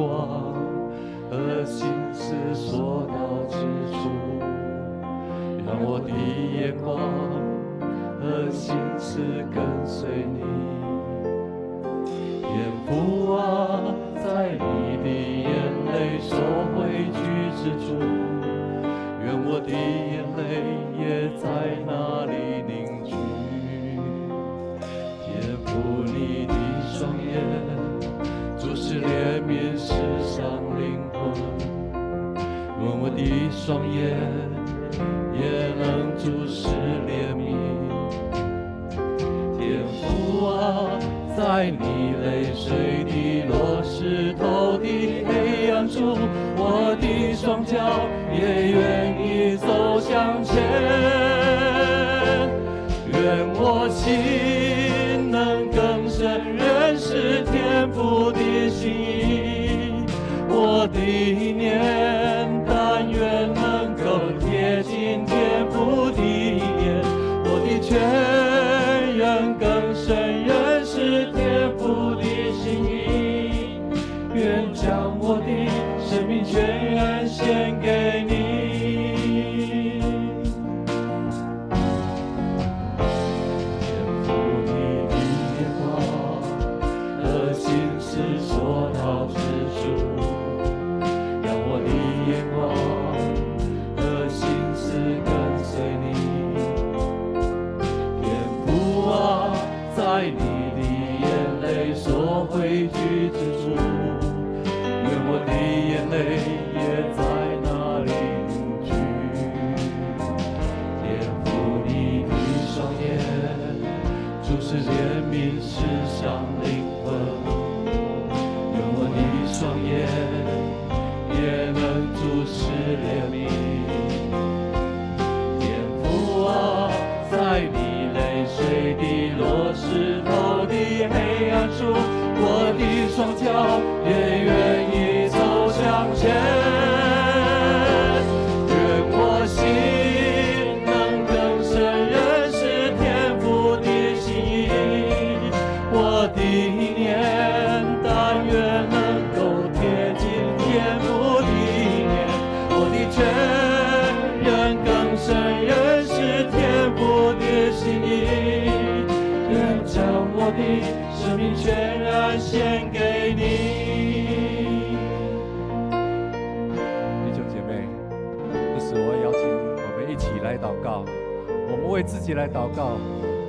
光和心思所到之处，让我的眼光和心思跟随你。天父啊，在你的眼泪所汇聚之处，愿我的眼泪也在那里凝聚。天父，你的双眼注视怜悯世上灵魂，愿我的双眼也能注视怜悯。天父啊，在你泪水滴落石头的黑暗处，我的双脚也愿意走向前。愿我心能更深认识天父的心意，我的念但愿能够贴近天父的眼，我的全愿更深认识天父的心意，愿将我的生命全然献给你。天父，你的眼光和心思所到之处，让我的眼光和心思跟随你。天父啊，在你的眼泪所汇聚之处，愿我的眼泪也在那里凝聚。天父，你的双眼注视怜悯世上灵魂，愿我的双眼也能注视怜悯。天父啊，在你泪水滴落石头的黑暗处，我的双脚也愿意走向前。愿我心能更深认识天父的心意，我的念但愿能够贴近天父的眼，我的全愿更深认识天父的心意，愿将我的生命全然献给你。弟兄姐妹，这时我邀请我们一起来祷告，我们为自己来祷告，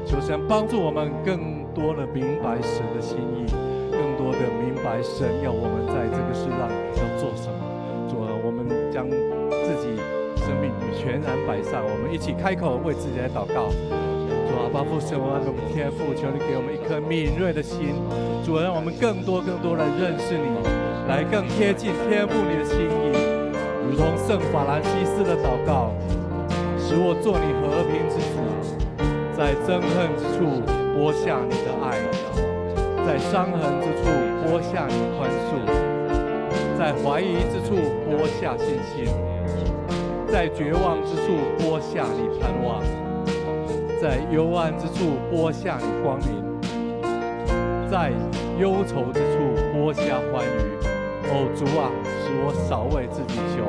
求神帮助我们更多的明白神的心意，更多的明白神要我们在这个世上要做什么。主啊，我们将自己生命全然摆上，我们一起开口为自己来祷告。主啊，巴父神，我们天父，求你给我们一颗敏锐的心。主啊，让我们更多来认识你，来更贴近天父你的心意，如同圣法兰西斯的祷告，使我做你和平之子，在憎恨之处播下你的爱，在伤痕之处播下你的宽恕，在怀疑之处播下信心，在绝望之处播下你盼望，在幽暗之处播下你光明，在忧愁之处播下欢愉。哦，主啊，使我少为自己求，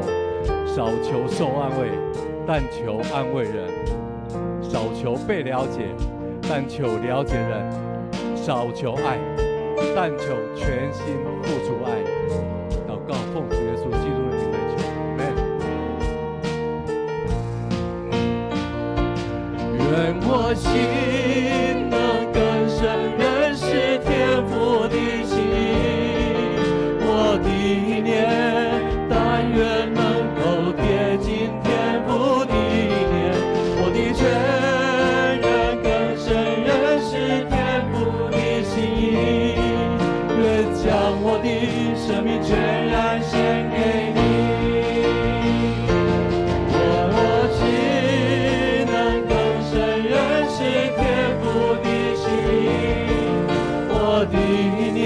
少求受安慰，但求安慰人；少求被了解，但求了解人；少求爱，但求全心付出爱。祷告，奉主耶稣基督的名来求，阿们。愿我心能更深认识天父的心意，我的念但愿能够贴近天父的眼，我的全愿更深认识天父的心意，愿将我的生命全然献给你。我的念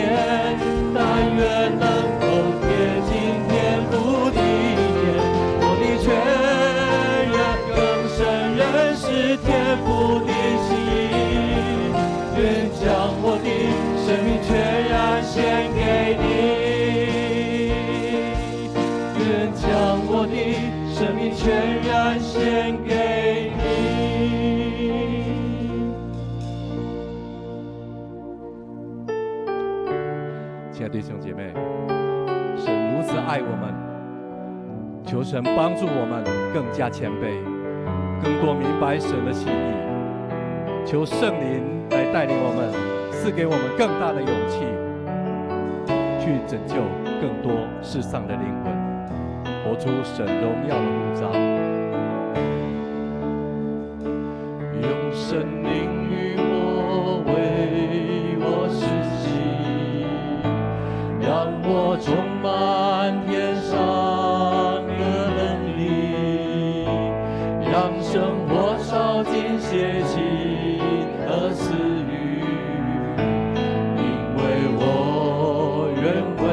但愿能够贴近天父的眼，我的全愿更深认识天父的心意，愿将我的生命全然献给你。亲爱的弟兄姐妹，神如此爱我们，求神帮助我们更加谦卑，更多明白神的心意。求圣灵来带领我们，赐给我们更大的勇气，去拯救更多世上的灵魂，活出神荣耀的呼召。用圣灵与我为我施洗，让我充满天上的能力，让生活烧尽邪情和私欲，因为我愿为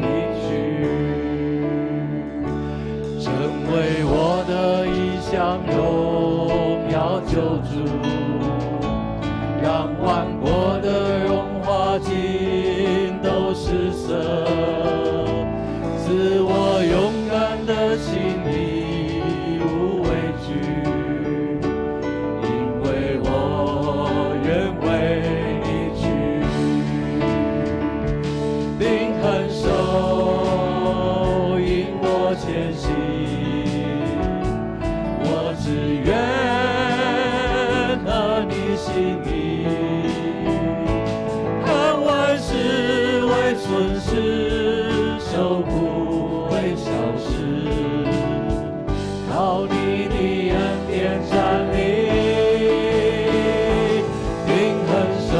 你去，成为我的一项荣耀救主，让万国的荣华尽都失色，赐我勇敢的心义无畏惧，因为我愿为你去。灵肯手引我前行，我只愿合你心意，看万事为损失，受苦为小事，靠你的恩典站立。灵肯手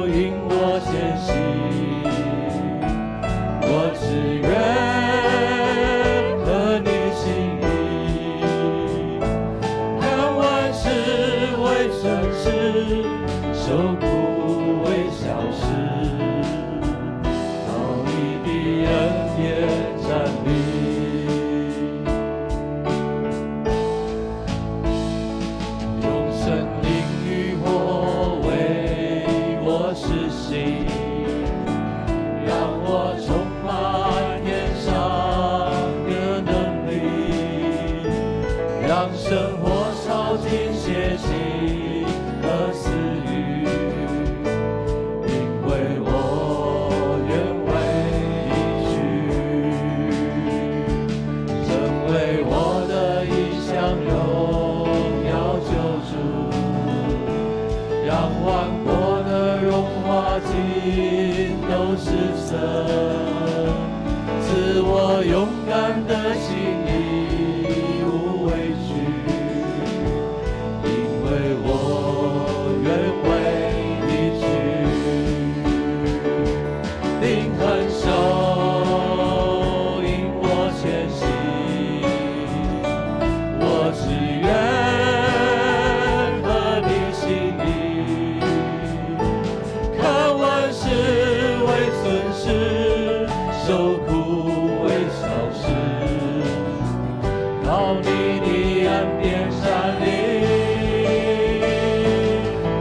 引我前行，我只愿合你心意，看万事为损失，受苦为小事，靠你的恩典站立。用圣灵与我为我施洗，让我充满天上的能力，让生活烧尽邪情和私欲，因为我愿为你去，成为我的一项荣耀救主，让万国的荣华尽都失色，赐我勇敢的心义无畏惧，因为我愿为你去。灵肯手引我前行，我只愿合你心意，看万事为损失，受苦为小事，靠你的恩典站立。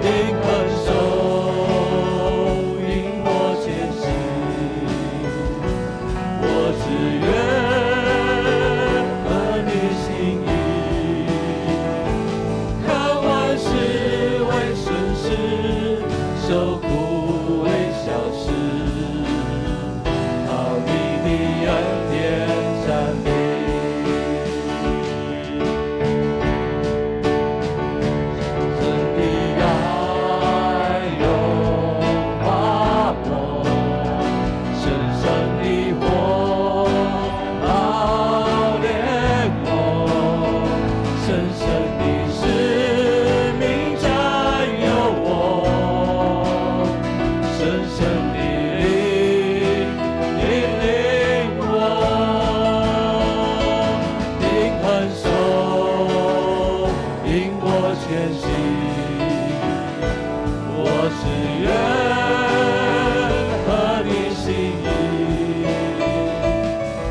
灵肯手引我前行，我只愿合你心意，看万事为损失，受苦为小事，靠你的恩典站立。神的爱融化我，深深的火熬炼我，深深的使命占有我，深深的灵引领我，灵肯手引我前行，我只愿合你心意，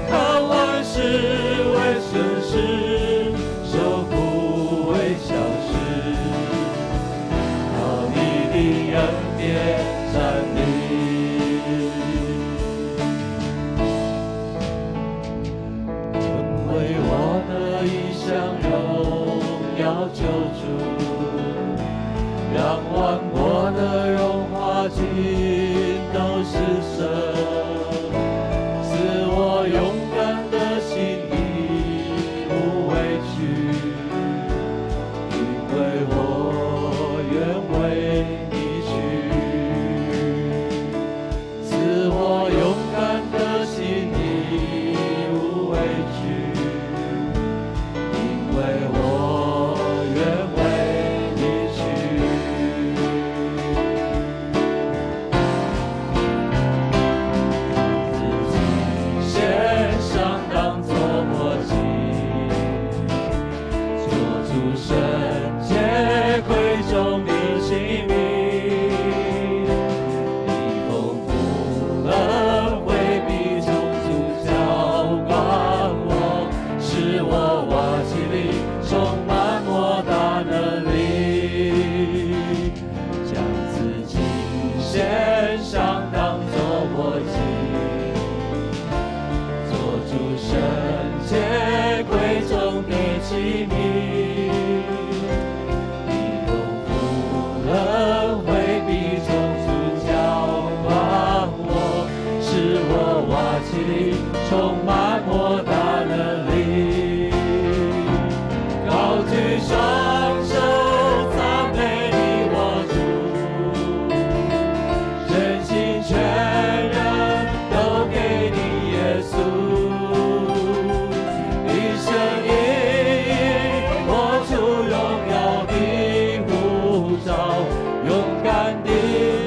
看万事为损失，受苦为小事，靠你的恩典站立。成为我的一项荣耀救主，让万国的荣华尽都施舍，赐我勇敢的心，义无畏惧，因为我愿为你去。赐我勇敢的心，义无畏惧，因为我愿为你去。自己献上当作活祭，做主圣洁贵重的器皿，你丰富恩惠必从主浇灌我，使我瓦器里充满莫大能力，将自己献上当作活祭，做主圣洁贵重的器皿，你丰富恩惠必从主浇灌我，使我瓦器里充满莫大能力。高举双手赞美你我主，全心全人都给你耶稣，一生一意活出荣耀的护照，勇敢地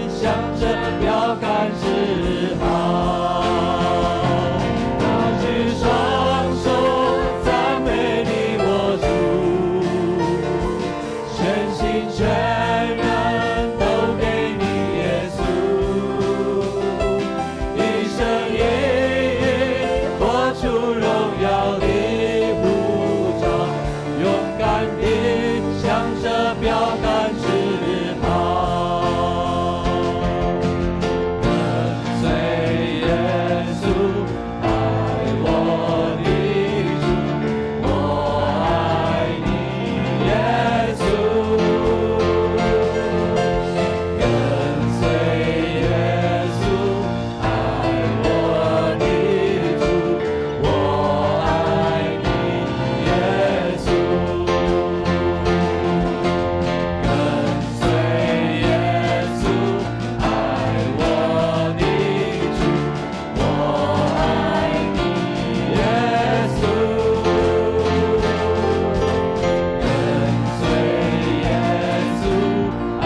向着标杆直跑。高举双手赞美你我主，全心全人都给你耶稣，一生一意活出荣耀的护照，勇敢地向着标杆直跑。跟随耶稣，爱我的主，我爱你耶稣。跟随耶稣，爱我的主，我爱你耶稣。跟随耶稣，爱我的主，我爱你耶稣。跟随耶稣，爱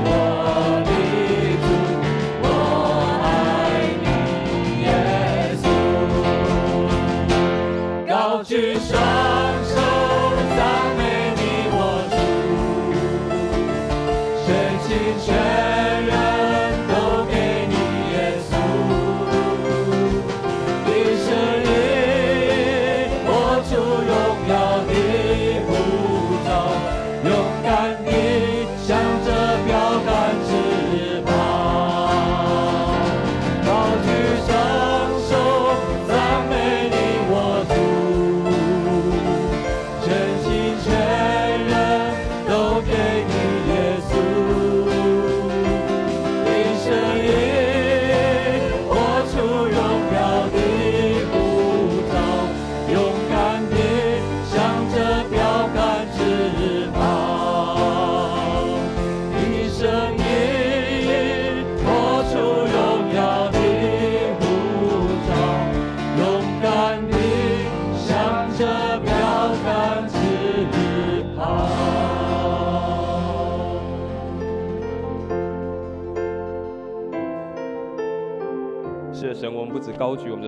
我的主，我爱你耶稣。高举双手赞美你我主，全心全人都给你耶稣，一生一意活出荣耀的护照，勇敢地向着标杆直跑。高举双手赞美你我主，全心全人都给你耶稣，一生一意活出荣耀的护照，勇敢地向着标杆直跑，一生一意活出荣耀的护照，勇敢地向着标杆直跑。是的，神，我们不止高举我们的